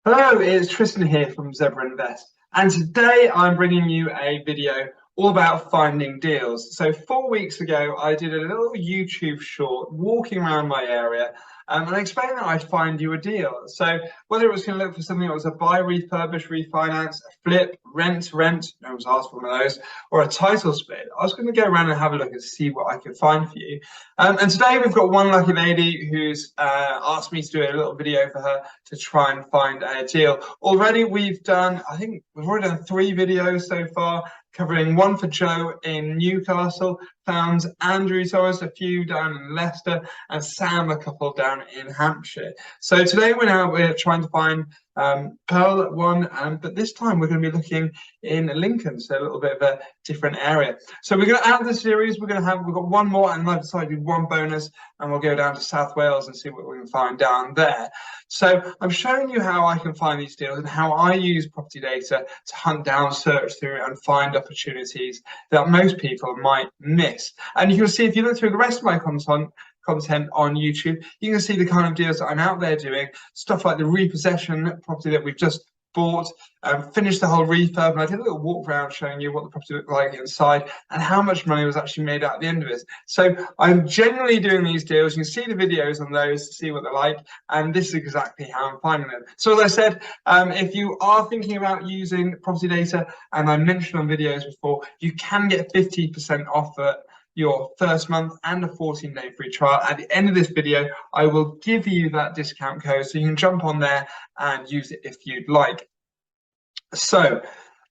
Hello, it's Tristan here from Zebra Invest, and today I'm bringing you a video all about finding deals. So 4 weeks ago, I did a little YouTube short walking around my area, and I explained that I'd find you a deal. So whether it was going to look for something that was a buy, refurbish, refinance, a flip, rent, no one's asked for one of those, or a title split, I was going to go around and have a look and see what I could find for you. And today we've got one lucky lady who's asked me to do a little video for her to try and find a deal. Already we've done, I think we've already done 3 videos so far, covering one for Joe in Newcastle, found Andrew Torres a few down in Leicester, and Sam a couple down in Hampshire. So today we're trying to find Pearl at one, but this time we're going to be looking in Lincoln, so a little bit of a different area. So we're going to add the series. We've got one more, and I've decided to do one bonus, and we'll go down to South Wales and see what we can find down there. So I'm showing you how I can find these deals and how I use PropertyData to hunt down, search through, and find opportunities that most people might miss. And you can see if you look through the rest of my content on YouTube, you can see the kind of deals that I'm out there doing, stuff like the repossession property that we've just bought, finished the whole refurb, and I did a little walk around showing you what the property looked like inside and how much money was actually made out at the end of it. So I'm generally doing these deals. You can see the videos on those to see what they're like, and this is exactly how I'm finding them. So as I said, if you are thinking about using PropertyData, and I mentioned on videos before, you can get 50% off your first month and a 14-day free trial. At the end of this video, I will give you that discount code so you can jump on there and use it if you'd like. So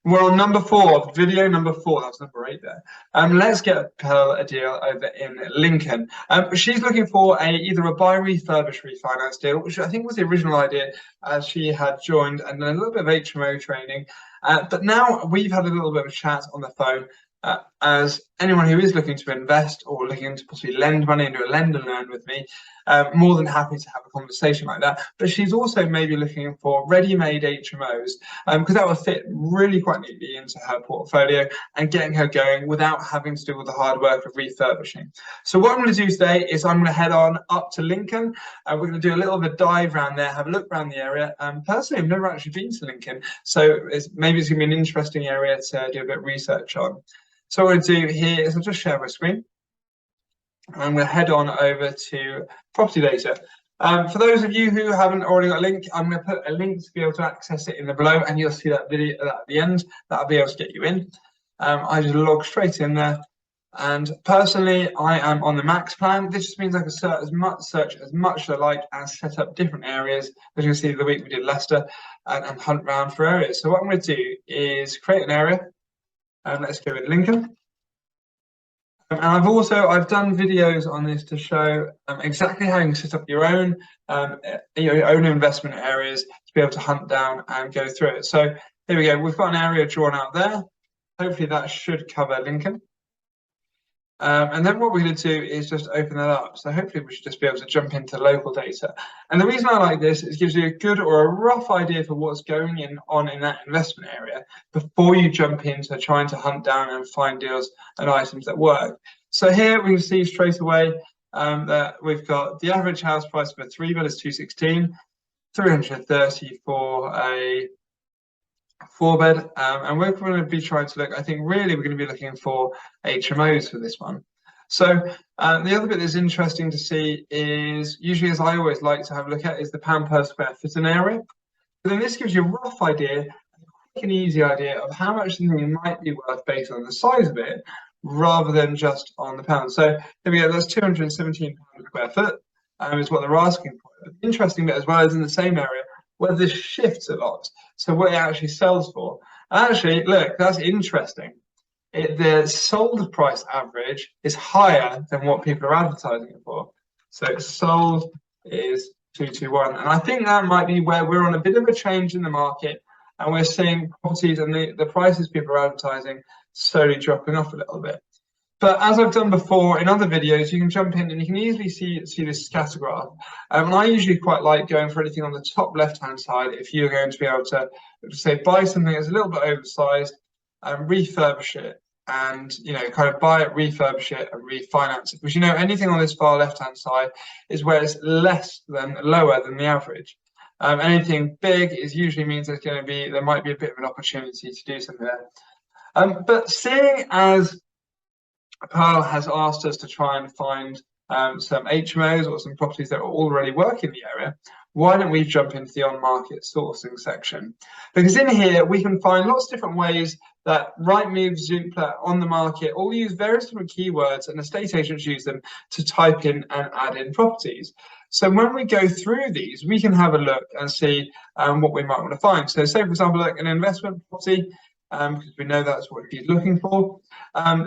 we're on number 4, video number 4. That's number 8 there. Let's get Pearl a deal over in Lincoln. She's looking for either a buy, refurbish, refinance deal, which I think was the original idea as she had joined and a little bit of HMO training. But now we've had a little bit of a chat on the phone. As anyone who is looking to invest or looking to possibly lend money into a lend and learn with me, more than happy to have a conversation like that. But she's also maybe looking for ready-made HMOs, because that would fit really quite neatly into her portfolio and getting her going without having to do all the hard work of refurbishing. So what I'm going to do today is I'm going to head on up to Lincoln. We're going to do a little bit of a dive around there, have a look around the area. Personally, I've never actually been to Lincoln, so maybe it's going to be an interesting area to do a bit of research on. So what I'm going to do here is I'll just share my screen. I'm going to head on over to PropertyData. For those of you who haven't already got a link, I'm going to put a link to be able to access it in the below, and you'll see that video at the end. That'll be able to get you in. I just log straight in there. And personally, I am on the max plan. This just means I can search as much as I like and set up different areas. As you can see, the week we did Leicester and hunt around for areas. So what I'm going to do is create an area. Let's go with Lincoln. And I've done videos on this to show exactly how you can set up your own investment areas to be able to hunt down and go through it. So here we go. We've got an area drawn out there. Hopefully that should cover Lincoln. And then what we're going to do is just open that up. So hopefully we should just be able to jump into local data. And the reason I like this is it gives you a good or a rough idea for what's going on in that investment area before you jump into trying to hunt down and find deals and items that work. So here we can see straight away that we've got the average house price for a 3-bed is 216, 330 for a 4-bed, and we're going to be trying to look, I think really we're going to be looking for HMOs for this one. So the other bit that's interesting to see is, usually as I always like to have a look at, is the pound per square foot in area. But then this gives you a rough idea, a quick and easy idea of how much something might be worth based on the size of it, rather than just on the pound. So here we go, that's £217 a square foot, is what they're asking for. The interesting bit as well is in the same area, where this shifts a lot. So what it actually sells for. Actually, look, that's interesting. The sold price average is higher than what people are advertising it for. So it's sold is 221. And I think that might be where we're on a bit of a change in the market, and we're seeing properties and the prices people are advertising slowly dropping off a little bit. But as I've done before in other videos, you can jump in and you can easily see this scatter graph. And I usually quite like going for anything on the top left-hand side if you're going to be able to, say, buy something that's a little bit oversized and refurbish it, and kind of buy it, refurbish it, and refinance it. Because anything on this far left-hand side is where it's lower than the average. Anything big is usually means there might be a bit of an opportunity to do something there. But seeing as Pearl has asked us to try and find some HMOs or some properties that already work in the area, why don't we jump into the on-market sourcing section? Because in here we can find lots of different ways that Rightmove, Zoopla, on the market all use various different keywords, and estate agents use them to type in and add in properties. So when we go through these, we can have a look and see what we might want to find. So say, for example, like an investment property, because we know that's what she's looking for.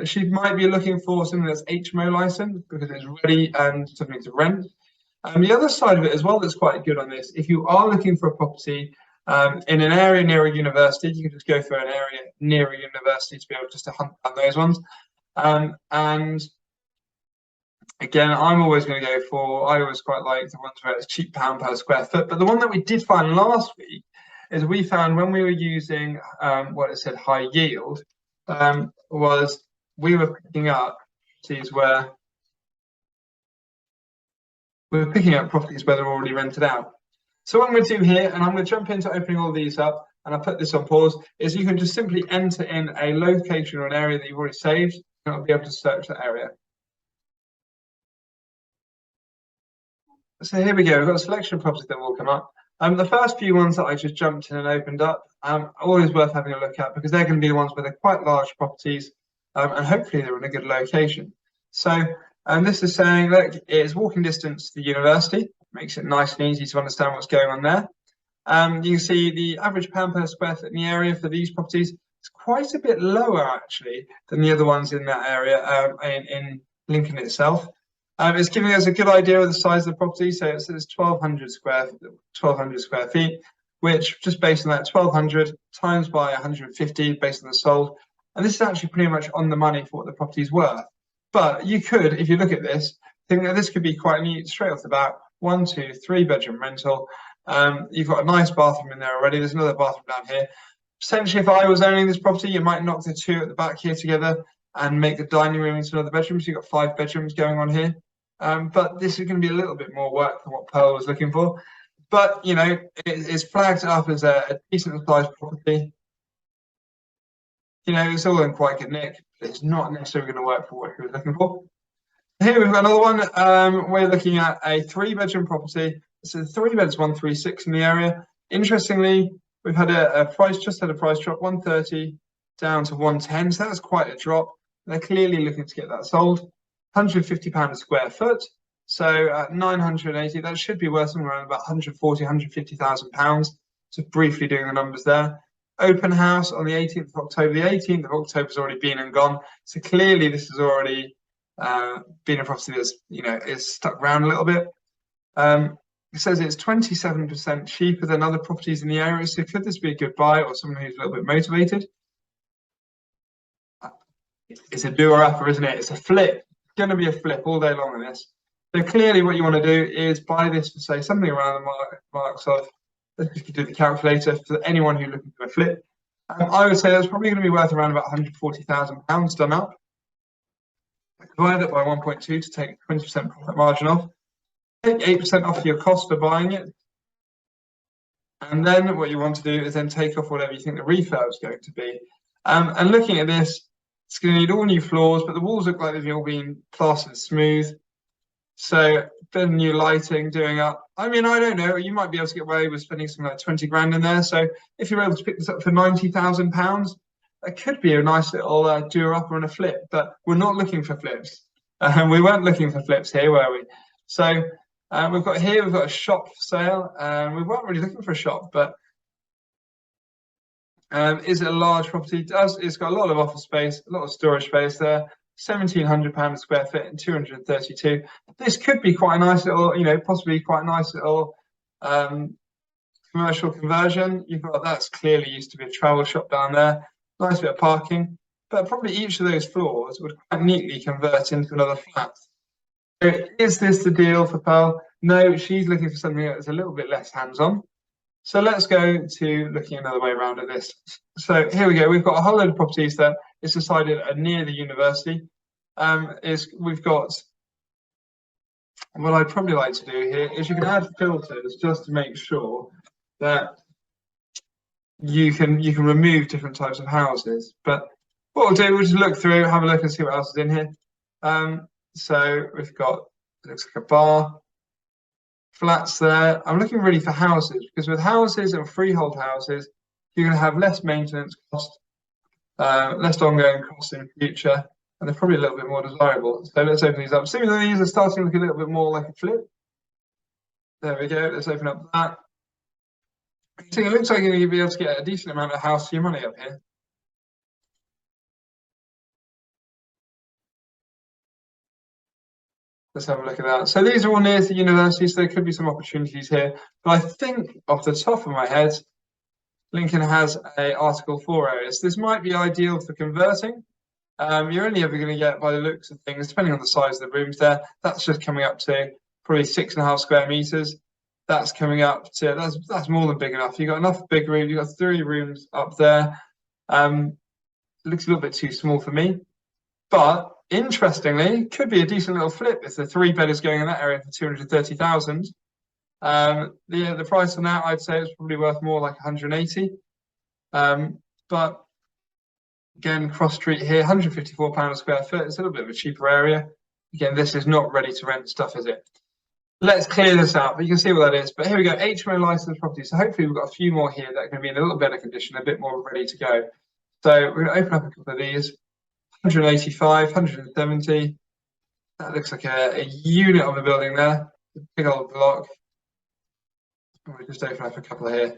She might be looking for something that's HMO licensed because it's ready and something to rent. The other side of it as well that's quite good on this, if you are looking for a property in an area near a university, you can just go for an area near a university to be able just to hunt down those ones. And again, I'm always going to go for, I always quite like the ones where it's cheap pound per square foot. But the one that we did find last week is we found when we were using what it said high yield, was we were picking up properties where they're already rented out. So what I'm going to do here, and I'm going to jump into opening all these up, and I'll put this on pause, is you can just simply enter in a location or an area that you've already saved, and I'll be able to search that area. So here we go, we've got a selection of properties that will come up. The first few ones that I just jumped in and opened up, are always worth having a look at because they're going to be the ones where they're quite large properties, and hopefully they're in a good location. So, this is saying, look, it's walking distance to the university, makes it nice and easy to understand what's going on there. You can see the average pound per square foot in the area for these properties is quite a bit lower actually than the other ones in that area, in Lincoln itself. It's giving us a good idea of the size of the property. So it says 1,200 square feet, which just based on that 1,200 times by 150 based on the sold. And this is actually pretty much on the money for what the property's worth. But you could, if you look at this, think that this could be quite neat straight off the bat. 1, 2, 3 bedroom rental. You've got a nice bathroom in there already. There's another bathroom down here. Potentially, if I was owning this property, you might knock the two at the back here together and make the dining room into another bedroom. So you've got 5 bedrooms going on here. But this is going to be a little bit more work than what Pearl was looking for. But, you know, it's flagged up as a decent sized property. You know, it's all in quite good nick. It's not necessarily going to work for what he was looking for. Here we've got another one. We're looking at a 3 bedroom property. It's a 3 beds, 136 in the area. Interestingly, we've had a price drop, 130 down to 110. So that's quite a drop. They're clearly looking to get that sold. £150 a square foot. So at 980, that should be worth somewhere around about 140, 150,000 pounds. Just briefly doing the numbers there. Open house on the 18th of October. The 18th of October has already been and gone. So clearly this has already been a property that's, you know, is stuck around a little bit. It says it's 27% cheaper than other properties in the area. So could this be a good buy or someone who's a little bit motivated? It's a doer-upper, isn't it? It's a flip. It's going to be a flip all day long on this. So clearly what you want to do is buy this for, say, something around the marks of, let's just do the calculator for anyone who's looking for a flip. I would say that's probably going to be worth around about £140,000 done up. Divide it by 1.2 to take 20% profit margin off. Take 8% off your cost for buying it. And then what you want to do is then take off whatever you think the refurb is going to be. And looking at this, it's going to need all new floors, but the walls look like they've all been plastered smooth. So a bit of new lighting doing up. I mean, I don't know, you might be able to get away with spending something like 20 grand in there. So if you're able to pick this up for £90,000, that could be a nice little doer-upper and a flip, but we're not looking for flips. We weren't looking for flips here, were we? So we've got a shop for sale. We weren't really looking for a shop, but is it a large property? It's got a lot of office space, a lot of storage space there. £1,700 a square foot and 232. This could be quite a nice little, you know, possibly quite a nice little commercial conversion. You've got that's clearly used to be a travel shop down there. Nice bit of parking, but probably each of those floors would quite neatly convert into another flat. So is this the deal for Pearl? No, she's looking for something that's a little bit less hands-on. So let's go to looking another way around at this. So here we go. We've got a whole load of properties that is decided are near the university. We've got what I'd probably like to do here is you can add filters just to make sure that you can remove different types of houses. But what we'll do, we'll just look through, have a look and see what else is in here. So we've got, it looks like a bar, flats there. I'm looking really for houses because with houses and freehold houses, you're going to have less maintenance cost, less ongoing costs in the future, and they're probably a little bit more desirable. So let's open these up. Similarly, these are starting to look a little bit more like a flip. There we go. Let's open up that. So it looks like you're going to be able to get a decent amount of house for your money up here. Let's have a look at that. So these are all near the university, so there could be some opportunities here. But I think off the top of my head, Lincoln has a Article 4 area. So this might be ideal for converting. You're only ever going to get, by the looks of things, depending on the size of the rooms there, that's just coming up to probably 6.5 square meters. That's coming up to, that's more than big enough. You've got enough big rooms, you've got 3 rooms up there. It looks a little bit too small for me. But interestingly, could be a decent little flip if the 3-bed is going in that area for 230,000. The price on that, I'd say, is probably worth more like 180. But again, cross street here, £154 a square foot. It's a little bit of a cheaper area. Again, this is not ready to rent stuff, is it? Let's clear this out, but you can see what that is. But here we go, HMO licensed property. So hopefully we've got a few more here that are going to be in a little better condition, a bit more ready to go. So we're going to open up a couple of these. 185, 170. That looks like a unit of a building there. A big old block. We'll just open up a couple here.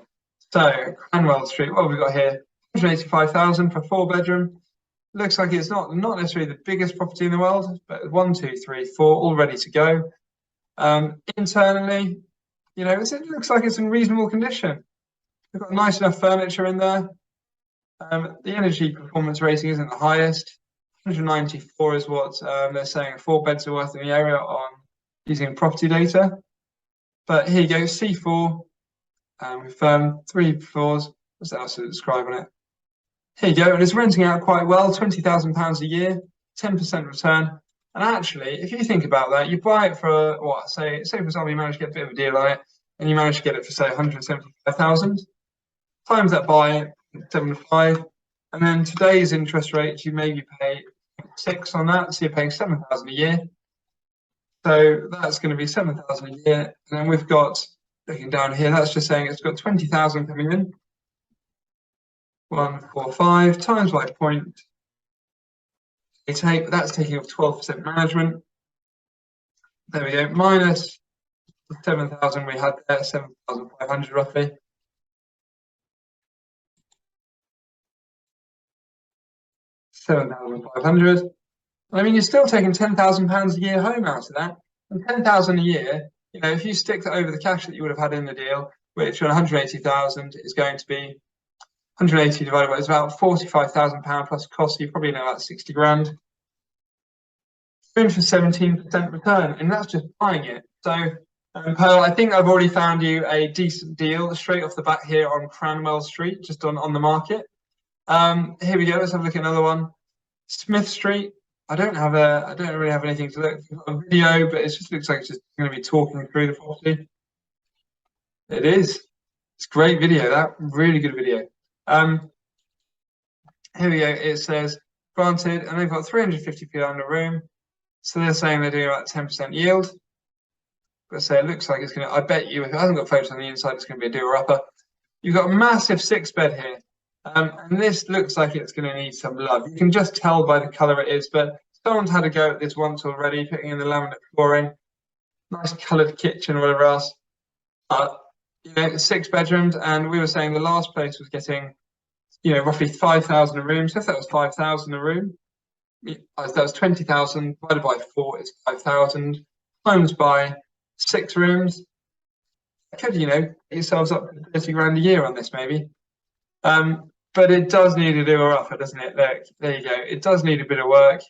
So Cranwell Street, what have we got here? 185,000 for 4-bedroom. Looks like it's not necessarily the biggest property in the world, but 1, 2, 3, 4, all ready to go. Internally, you know, it looks like it's in reasonable condition. We've got nice enough furniture in there. The energy performance rating isn't the highest. 194 is what they're saying 4 beds are worth in the area on using PropertyData. But here you go, C4. We've 3 floors. What's else to describe on it? Here you go, and it's renting out quite well, £20,000 a year, 10% return. And actually, if you think about that, you buy it for what? Say for example, you manage to get a bit of a deal on it, and you manage to get it for say 175,000. Times that by 7.5, and then today's interest rates, you maybe pay 6 on that, so you're paying 7,000 a year. So that's going to be 7,000 a year, and then we've got, looking down here, that's just saying it's got 20,000 coming in. 145 times by 0.88, that's taking off 12% management. There we go, minus 7,000 we had there, 7,500 roughly. £7,500. I mean, you're still taking £10,000 a year home out of that. And 10,000 a year, you know, if you stick that over the cash that you would have had in the deal, which on 180,000 is going to be 180 divided by, it's about £45,000 plus cost. You probably know about 60 grand. You're in for 17% return, and that's just buying it. So, Pearl, I think I've already found you a decent deal straight off the bat here on Cranwell Street, just on the market. Here we go. Let's have a look at another one. Smith Street. I don't really have anything to look at a video, but it just looks like it's just going to be talking through the property. It is. It's a great video. That really good video. Here we go. It says granted, and they've got 350 feet under room, so they're saying they're doing about 10% yield. But say it looks like it's going to. I bet you, if it hasn't got photos on the inside, it's going to be a doer-upper. You've got a massive 6-bed here. And this looks like it's going to need some love. You can just tell by the colour it is, but someone's had a go at this once already, putting in the laminate flooring, nice coloured kitchen or whatever else. You know, 6 bedrooms, and we were saying the last place was getting, you know, roughly 5,000 a room. So if that was 5,000 a room, that was 20,000 divided by 4 is 5,000 times by 6 rooms. Could, you know, get yourselves up to 30 grand a year on this maybe. But it does need a doer-upper, doesn't it? There you go. It does need a bit of work.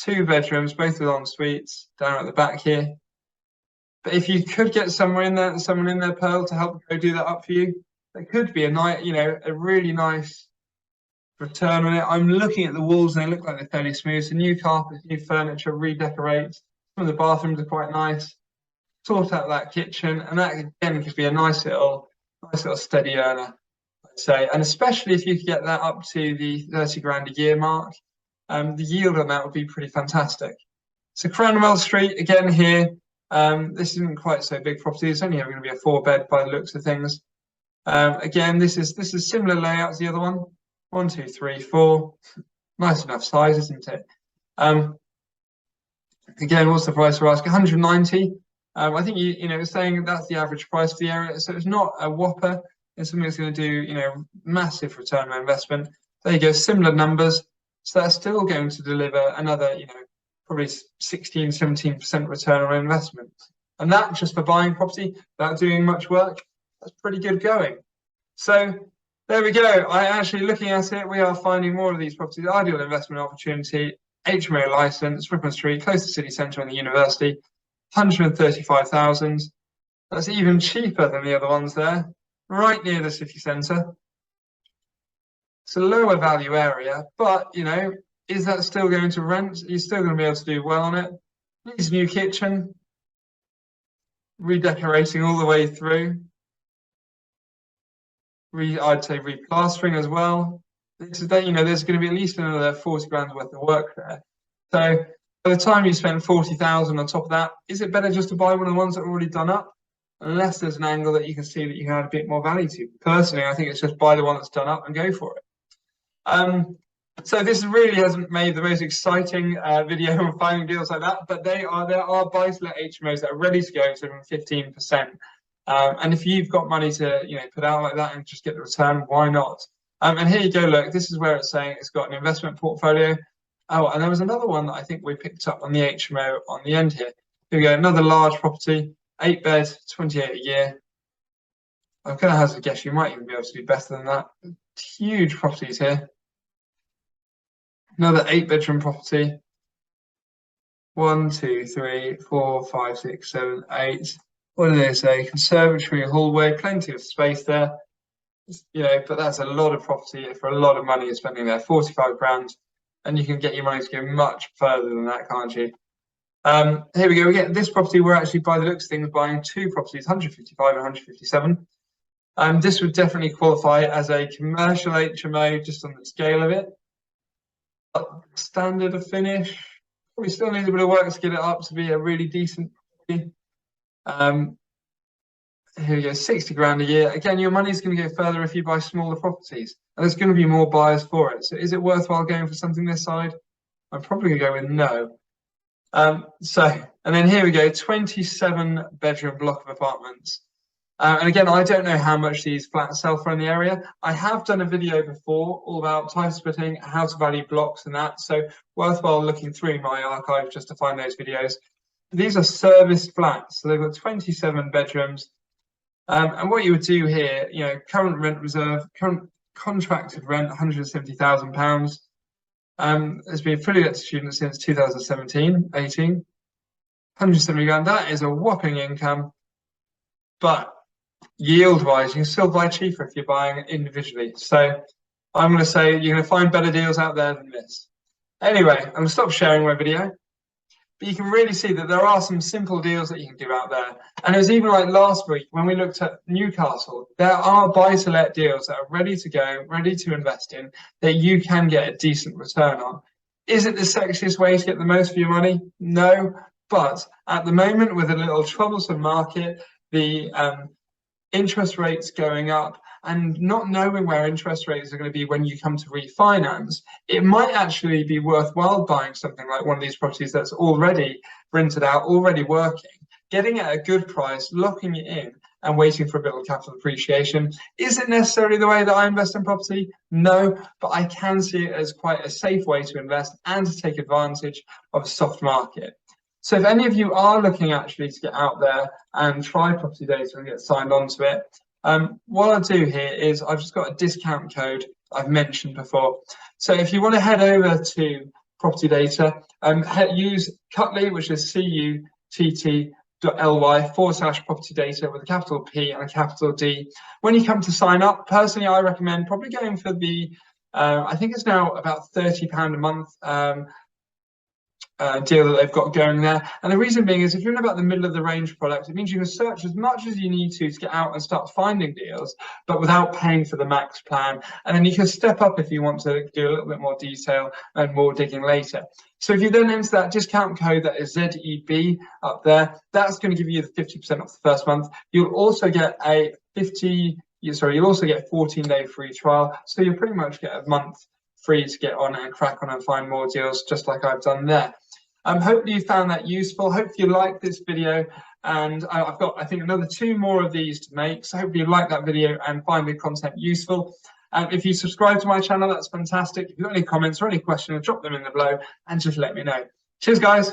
2 bedrooms, both with en suites, down at the back here. But if you could get someone in there, Pearl, to help go do that up for you, there could be a nice, you know, a really nice return on it. I'm looking at the walls and they look like they're fairly smooth. So new carpets, new furniture, redecorate. Some of the bathrooms are quite nice. sort out that kitchen, and that again could be a nice little steady earner, I'd say. And especially if you could get that up to the 30 grand a year mark, the yield on that would be pretty fantastic. So Cranwell Street, again here, this isn't quite so big property. It's only going to be a 4-bed by the looks of things. Again, this is similar layout to the other one. 1, 2, 3, 4. Nice enough size, isn't it? Again, what's the price we're asking? 190. I think you know, it's saying that's the average price for the area, so it's not a whopper. It's something that's going to do, you know, massive return on investment. There you go, similar numbers. So that's still going to deliver another, you know, probably 16, 17% return on investment. And that just for buying property without doing much work, that's pretty good going. So there we go. Looking at it, we are finding more of these properties. Ideal investment opportunity, HMO license, Ripon Street, close to city centre and the university, 135,000. That's even cheaper than the other ones there, right near the city centre. It's a lower value area, but you know, is that still going to rent? You're still going to be able to do well on it. Needs a new kitchen, redecorating all the way through. I'd say replastering as well. This is that, you know, there's going to be at least another 40 grand worth of work there. So by the time you spend 40,000 on top of that, is it better just to buy one of the ones that are already done up? Unless there's an angle that you can see that you can add a bit more value to. Personally, I think it's just buy the one that's done up and go for it. So this really hasn't made the most exciting video on finding deals like that, but there are buy-to-let HMOs that are ready to go to 15%. And if you've got money to, you know, put out like that and just get the return, why not? And here you go. Look, this is where it's saying it's got an investment portfolio. Oh, and there was another one that I think we picked up on the HMO on the end here. Here we go. Another large property, 8-bed, 28 a year. I'm going to hazard a guess you might even be able to do better than that. Huge properties here. Another 8-bedroom property. 1, 2, 3, 4, 5, 6, 7, 8. What do they say? Conservatory, hallway, plenty of space there. You know, but that's a lot of property for a lot of money you're spending there. 45 grand, and you can get your money to go much further than that, can't you? Here we go. We get this property. We're actually, by the looks of things, buying 2 properties, 155 and 157. This would definitely qualify as a commercial HMO, just on the scale of it. Standard of finish. We still need a bit of work to get it up to be a really decent property. Here we go, 60 grand a year. Again, your money's going to go further if you buy smaller properties, and there's going to be more buyers for it. So is it worthwhile going for something this side? I'm probably going to go with no. And then here we go, 27-bedroom block of apartments. And again, I don't know how much these flats sell for in the area. I have done a video before all about time splitting, how to value blocks and that. So worthwhile looking through my archive just to find those videos. These are serviced flats. So they've got 27 bedrooms. And what you would do here, you know, current rent reserve, current contracted rent, £170,000. It's been fully let to students since 2017, 18. 170 grand, that is a whopping income. But yield-wise, you can still buy cheaper if you're buying individually. So I'm going to say you're going to find better deals out there than this. Anyway, I'm going to stop sharing my video. But you can really see that there are some simple deals that you can do out there. And it was even like last week when we looked at Newcastle, there are buy-to-let deals that are ready to go, ready to invest in, that you can get a decent return on. Is it the sexiest way to get the most for your money? No. But at the moment, with a little troublesome market, the interest rates going up, and not knowing where interest rates are going to be when you come to refinance, it might actually be worthwhile buying something like one of these properties that's already rented out, already working, getting it at a good price, locking it in, and waiting for a bit of capital appreciation. Is it necessarily the way that I invest in property? No, but I can see it as quite a safe way to invest and to take advantage of a soft market. So if any of you are looking actually to get out there and try PropertyData and get signed onto it, what I'll do here is I've just got a discount code I've mentioned before. So if you want to head over to PropertyData, use Cutley, which is cutt.ly/PropertyData with a capital P and a capital D. When you come to sign up, personally, I recommend probably going for the, I think it's now about £30 a month, deal that they've got going there. And the reason being is if you're in about the middle of the range product, it means you can search as much as you need to get out and start finding deals, but without paying for the max plan. And then you can step up if you want to do a little bit more detail and more digging later. So if you then enter that discount code that is ZEB up there, that's going to give you the 50% off the first month. You'll also get a 14-day free trial. So you'll pretty much get a month free to get on and crack on and find more deals, just like I've done there. Hopefully you found that useful. Hopefully you liked this video, and I've got, I think, another 2 more of these to make. So hopefully you like that video and find the content useful. If you subscribe to my channel, that's fantastic. If you've got any comments or any questions, drop them in the below and just let me know. Cheers, guys.